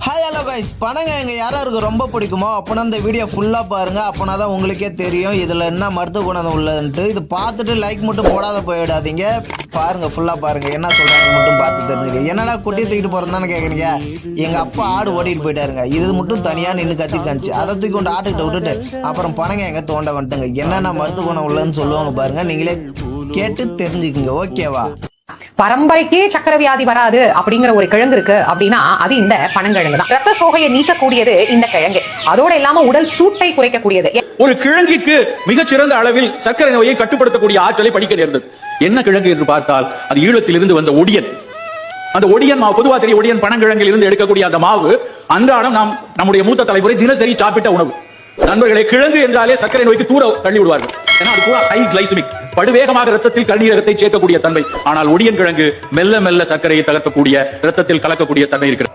Hi hello guys, பனங்கிழங்கு யாராருக்கு ரொம்ப பிடிக்குமோ அப்போனா இந்த வீடியோ ஃபுல்லாக பாருங்கள். அப்போனா தான் உங்களுக்கே தெரியும் இதில் என்ன மருத்துவ குணம் உள்ளதுன்ட்டு. இது பார்த்துட்டு லைக் மட்டும் போடாத போயிடாதீங்க, பாருங்கள் ஃபுல்லாக பாருங்கள், என்ன சொல்கிறாங்க மட்டும் பார்த்து தெரிஞ்சுங்க. என்னடா குட்டி தூக்கிட்டு போகிறதானு கேட்குறீங்க. எங்கள் அப்பா ஆடு ஓடிட்டு போயிட்டாருங்க, இது மட்டும் தனியாக நின்று கத்தி காமிச்சு அதை தூக்கி கொண்டு ஆட்டுக்கிட்ட விட்டுட்டு அப்புறம் பனங்கிழங்க தோண்ட வந்துட்டுங்க. என்னென்ன மருத்துவ குணம் உள்ளதுன்னு சொல்லுவாங்க பாருங்கள், நீங்களே கேட்டு தெரிஞ்சுக்குங்க. ஓகேவா? பரம்பரைக்கே சக்கர வியாதி வராது அப்படிங்கிற ஒரு கிழங்கு இருக்கு அப்படின்னா அது இந்த பனங்கிழங்கு தான். ரத்த சோகையை நீக்கக்கூடியது இந்த கிழங்கு, அதோட இல்லாம உடல் சூட்டை குறைக்கக்கூடியது. ஒரு கிழங்குக்கு மிகச்சிறந்த அளவில் சர்க்கரை நோயை கட்டுப்படுத்தக்கூடிய ஆற்றலை படிக்க நேர்ந்தது. என்ன கிழங்கு என்று பார்த்தால் அது ஈழத்திலிருந்து வந்த ஒடியன். அந்த ஒடியன் மாவு, பொதுவாக தெரிய ஒடியன் பனங்கிழங்கில் இருந்து எடுக்கக்கூடிய அந்த மாவு அன்றாடம் நாம் நம்முடைய மூத்த தலைமுறை தினசரி சாப்பிட்ட உணவு. நண்பர்களே, கிழங்கு என்றாலே சர்க்கரை நோய்க்கு தூர தள்ளி விடுவார்கள். ஏன்னா அது கூட ஹை கிளைசமிக், படுவேகமாக ரத்தத்தில் கண்ணீரகத்தை சேர்க்கக்கூடிய தன்மை. ஆனால் ஒடியன் கிழங்கு மெல்ல மெல்ல சர்க்கரையை தகர்க்கக்கூடிய, ரத்தத்தில் கலக்கக்கூடிய தன்மை இருக்கிறது.